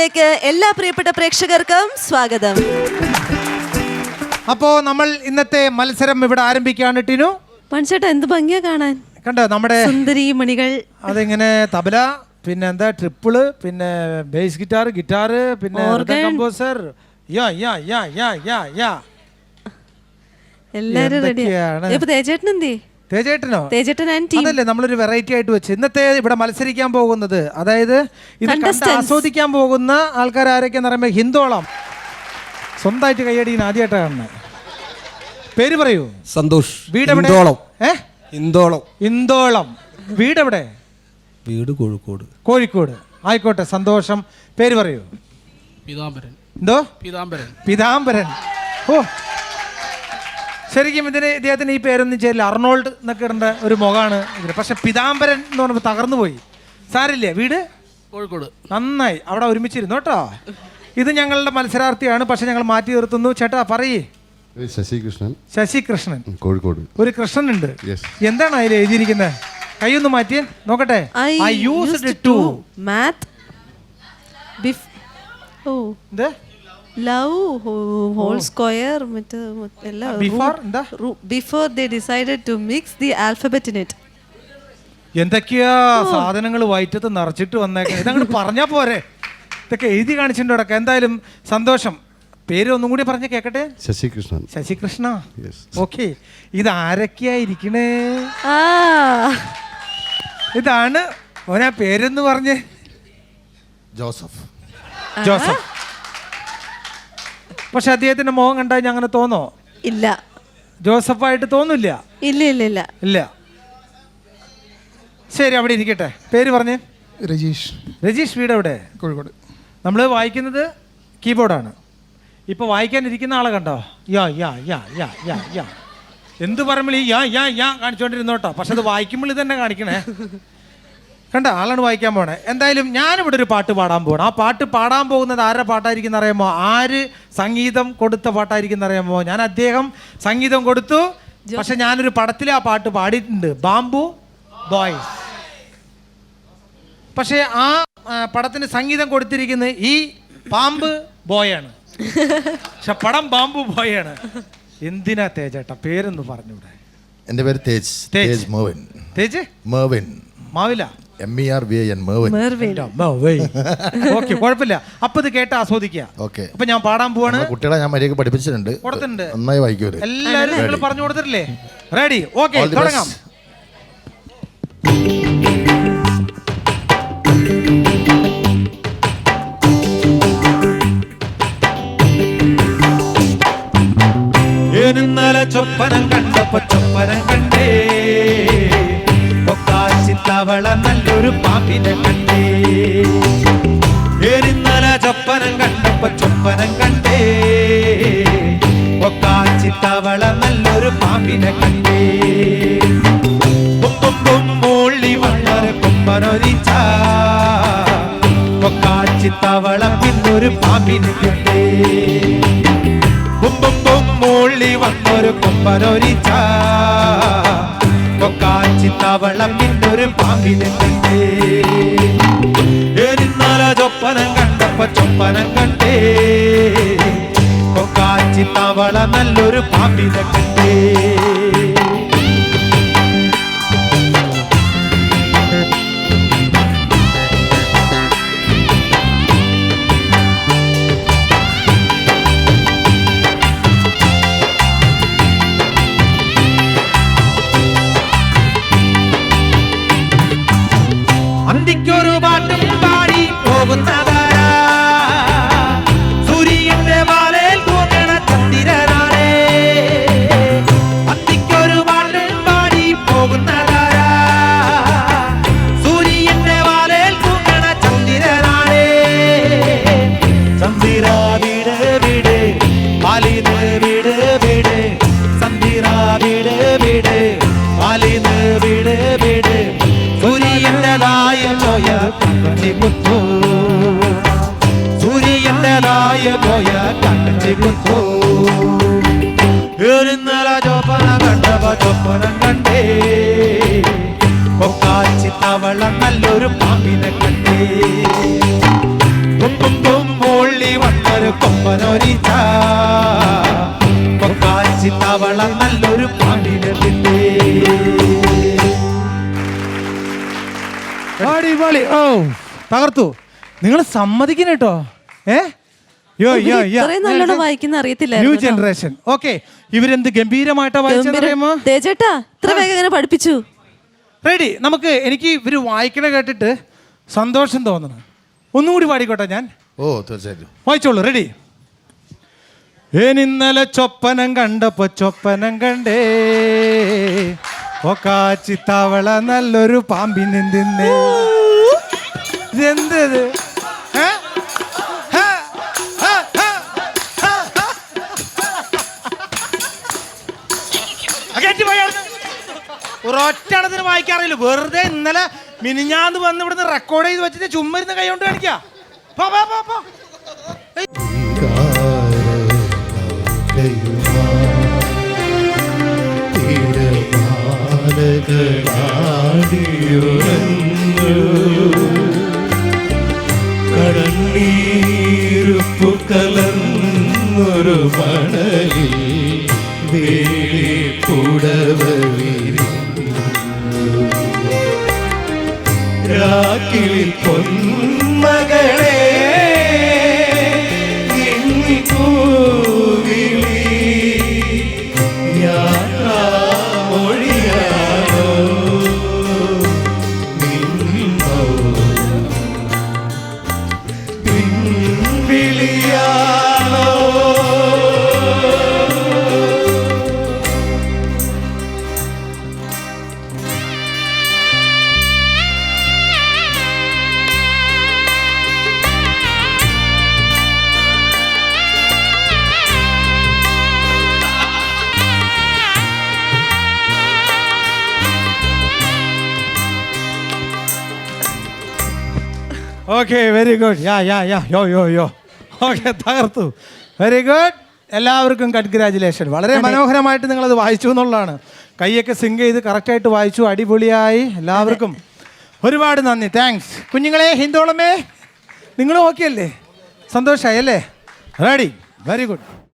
മത്സരത്തിലേക്ക് എല്ലാ പ്രിയപ്പെട്ട പ്രേക്ഷകർക്കും സ്വാഗതം. അപ്പോ നമ്മൾ ഇന്നത്തെ മത്സരം ഇവിടെ ആരംഭിക്കുകയാണ്. ടിനു, പൺചേട്ടാ എന്ത് ഭംഗിയാ കാണാൻ. കണ്ടോ നമ്മുടെ സുന്ദരി മണികൾ. അതിങ്ങനെ തബല, പിന്നെ എന്താ ട്രിപ്പിള്, പിന്നെ ബേസ് ഗിറ്റാർ, പിന്നെ കമ്പോസർ, എല്ലാരും റെഡിയാണ്. അതല്ലേ നമ്മളൊരു വെറൈറ്റി ആയിട്ട് വെച്ച് ഇന്നത്തെ ഇവിടെ മത്സരിക്കാൻ പോകുന്നത്. അതായത് ഇത് കണ്ട് ആസ്വദിക്കാൻ പോകുന്ന ആൾക്കാർ ആരൊക്കെയാന്ന് പറയുമ്പോൾ ഹിന്ദോളം സ്വന്തമായിട്ട് കൈയടിക്കുന്ന ആദ്യമായിട്ടാണ് കാണുന്നത്. പേര് പറയൂ. സന്തോഷ്. വീട് എവിടെ? ഇന്തോളം. വീട് എവിടെ? വീട് കോഴിക്കോട്. കോഴിക്കോട്. ആയിക്കോട്ടെ, സന്തോഷം. പേര് പറയൂ. പീതാംബരൻ. എന്തോ? പീതാംബരൻ. ഓ, ശരിക്കും ഇദ്ദേഹത്തിന് ഈ പേരൊന്നും ചെയ്യില്ല. അർണോൾഡ് എന്നൊക്കെ ഇടേണ്ട ഒരു മുഖമാണ് ഇതിന്. പക്ഷെ പീതാംബരൻ എന്ന് പറഞ്ഞപ്പോൾ തകർന്നു പോയി. സാരില്ലേ. വീട് കോഴിക്കോട്. നന്നായി. അവിടെ ഒരുമിച്ചിരുന്നു കേട്ടോ. ഇത് ഞങ്ങളുടെ മത്സരാർത്ഥിയാണ്, പക്ഷെ ഞങ്ങൾ മാറ്റി നിർത്തുന്നു. ചേട്ടാ പറയേ. ശശികൃഷ്ണൻ. കോഴിക്കോട്. ഒരു കൃഷ്ണൻ ഉണ്ട്. എന്താണ് അതിൽ എഴുതിയിരിക്കുന്നത്? കൈയൊന്ന് മാറ്റിയേ നോക്കട്ടെ. I used to math love whole square before they decided to mix the alphabet in it. എന്തൊക്കെയാ സാധനങ്ങൾ വയറ്റത്ത് നിറച്ചിട്ട് വന്നേക്കാം. ഇതങ്ങോട്ട് പറഞ്ഞാ പോരെ. ഇതൊക്കെ എഴുതി കാണിച്ചിട്ടുണ്ടോ? എന്തായാലും സന്തോഷം. പേര് ഒന്നും കൂടി പറഞ്ഞ കേക്കട്ടെ. ശശികൃഷ്ണ. ഓക്കെ. ഇത് ആരൊക്കെയായിരിക്കണേ? ഇതാണ് ഓനാ പേരെന്ന് പറഞ്ഞ്. ജോസഫ്. പക്ഷെ അദ്ദേഹത്തിന്റെ മുഖം കണ്ടാൽ അങ്ങനെ തോന്നോ? ഇല്ല. ജോസഫായിട്ട് തോന്നില്ല. ഇല്ല. ശരി, അവിടെ ഇരിക്കട്ടെ. പേര് പറഞ്ഞേ. രജീഷ്. വീട് എവിടെ? കോഴിക്കോട്. നമ്മൾ വായിക്കുന്നത് കീബോർഡാണ്. ഇപ്പൊ വായിക്കാനിരിക്കുന്ന ആളെ കണ്ടോ? യാ എന്ത് പറയുമ്പോൾ ഈ യാ കാണിച്ചോണ്ടിരുന്നോട്ടോ. പക്ഷെ അത് വായിക്കുമ്പോൾ ഇത് തന്നെ കാണിക്കണേ. കണ്ട ആളാണ് വായിക്കാൻ പോണേ. എന്തായാലും ഞാനിവിടെ ഒരു പാട്ട് പാടാൻ പോകണം. ആ പാട്ട് പാടാൻ പോകുന്നത് ആരുടെ പാട്ടായിരിക്കും അറിയാമോ? ആര് സംഗീതം കൊടുത്ത പാട്ടായിരിക്കും അറിയാമോ? അദ്ദേഹം സംഗീതം കൊടുത്തു. പക്ഷെ ഞാനൊരു പടത്തിൽ ആ പാട്ട് പാടിയിട്ടുണ്ട്, ബാംബു ബോയ്സ്. പക്ഷെ ആ പടത്തിന് സംഗീതം കൊടുത്തിരിക്കുന്നത് ഈ പാമ്പ് ബോയാണ്. പക്ഷെ പടം ബാംബു ബോയാണ്. എന്തിനാ തേജേട്ടാ പേരൊന്ന് പറഞ്ഞൂടെ? എന്റെ പേര് തേജ് മെർവിൻ. മാവില. MERVIN. ഓക്കെ, കുഴപ്പമില്ല. അപ്പൊ ഇത് കേട്ട് ആസ്വദിക്കുക. അപ്പൊ ഞാൻ പാടാൻ പോവാണ്. കുട്ടികളെ ഞാൻ മര്യാദ പഠിപ്പിച്ചിട്ടുണ്ട്. നന്നായി വായിക്കൂല. എല്ലാരും നിങ്ങൾ പറഞ്ഞു കൊടുത്തിട്ടില്ലേ? റെഡി? ഓക്കെ, തുടങ്ങാം. ചൊപ്പനം കണ്ടപ്പോ ചൊപ്പനം കണ്ടേ, തവള നല്ലൊരു പാമ്പിനെ കണ്ടേ. ഇന്നലെ ചൊപ്പനം കണ്ടപ്പോ ചൊപ്പനം കണ്ടേ, തവള നല്ലൊരു പാമ്പിനെ കണ്ടേ. മൂള്ളി വളരെ കൊമ്പനൊരിച്ച തവള പിന്നൊരു പാമ്പിനെ കണ്ടേ. മൂള്ളി വന്നൊരു കൊമ്പനൊരിച്ച തവള പിന്നൊരു പാമ്പിനെ കണ്ടേ. ഇന്നലെ ചൊപ്പനം കണ്ടപ്പോ ചൊപ്പനം കണ്ടേ, തവള നല്ലൊരു പാമ്പിനെ കണ്ടേ. അന്തിക്കൊരു പാട്ടും പാടി പോകുന്നതാരാ? സൂര്യന്റെ വാലയിൽ തൂങ്ങണ ചന്ദ്രനാണേ. അന്തിക്കൊരു പാട്ടും പാടി പോകുന്നതാരാ? സൂര്യന്റെ വാലയിൽ തൂങ്ങണ ചന്ദ്രനാണേ. ചന്ദ്ര വീട് വീട് പാലിന് വീട് വീട്, ചന്ദ്ര വീട് വീട് പാലിന് വീട് വീട്. സൂര്യന്റെതായ പോയ കണ്ണുചിമുത്തു, സൂര്യന്റെതായ പോയ കണ്ണുചിമുത്തു. ഇന്നലെ ചൊപ്പനം കണ്ടപ്പോ ചൊപ്പനം കണ്ടേ, തവള നല്ലൊരു പാമ്പിനെ കണ്ടേ. കുമ്പും മൂള്ളി വന്നൊരു കൊമ്പനൊരിച്ച കൊക്കാച്ചി തവള നല്ലൊരു പാടിനെത്തില്ലേ. അടിപൊളി. ഓ തകർത്തു. നിങ്ങൾ സമ്മതിക്കണം കേട്ടോ. ഇത്രയും നല്ലോണം വായിക്കുന്ന ന്യൂ അറിയത്തില്ലായിരുന്നു കേട്ടോ. ജനറേഷൻ. ഓക്കെ, ഇവരെന്ത് ഗംഭീരമായിട്ടാ വായിച്ചറിയാമോ? തേജേട്ടാ ഇത്ര വേഗം എങ്ങനെ പഠിപ്പിച്ചു? റെഡി. എനിക്ക് ഇവര് വായിക്കണ കേട്ടിട്ട് സന്തോഷം തോന്നണം. ഒന്നുകൂടി പാടിക്കോട്ടെ ഞാൻ. ഓ തീർച്ചയായിട്ടും വായിച്ചോളൂ. റെഡി. ഇന്നലെ ചൊപ്പനം കണ്ടപ്പോ ചൊപ്പനം കണ്ടേ ഒക്കാച്ചി തവള നല്ലൊരു പാമ്പിനെന്തിന്നേ. ഇതെന്തത്? ഒരൊറ്റണത്തിന് വായിക്കാറില്ല. വെറുതെ ഇന്നലെ മിനിഞ്ഞാന്ന് വന്ന് ഇവിടുന്ന് റെക്കോർഡ് ചെയ്ത് വെച്ചിട്ട് ചുമ്മാ ഇരുന്ന് കൈ കൊണ്ട് കാണിക്കാ. കടന്നീരുപ്പു കലർന്നൊരു മണലിൽ രാക്കിളിൽ പൊന്മകളെ കൂവിളി യാത്രാമൊഴിയാണോ പിൻവിളിയാണോ. Okay, very good. Yo okay, തകർത്തു. Very good. എല്ലാവർക്കും കൺഗ്രാജുലേഷൻ. വളരെ മനോഹരമായിട്ട് നിങ്ങളത് വായിച്ചു എന്നുള്ളതാണ്. കൈയൊക്കെ സിങ്ക് ചെയ്ത് കറക്റ്റായിട്ട് വായിച്ചു. അടിപൊളിയായി. എല്ലാവർക്കും ഒരുപാട് നന്ദി. താങ്ക്സ്. കുഞ്ഞുങ്ങളെ, ഹിന്ദോളമേ, നിങ്ങൾ ഓക്കെ അല്ലേ? സന്തോഷമായി അല്ലേ? റെഡി. Very good.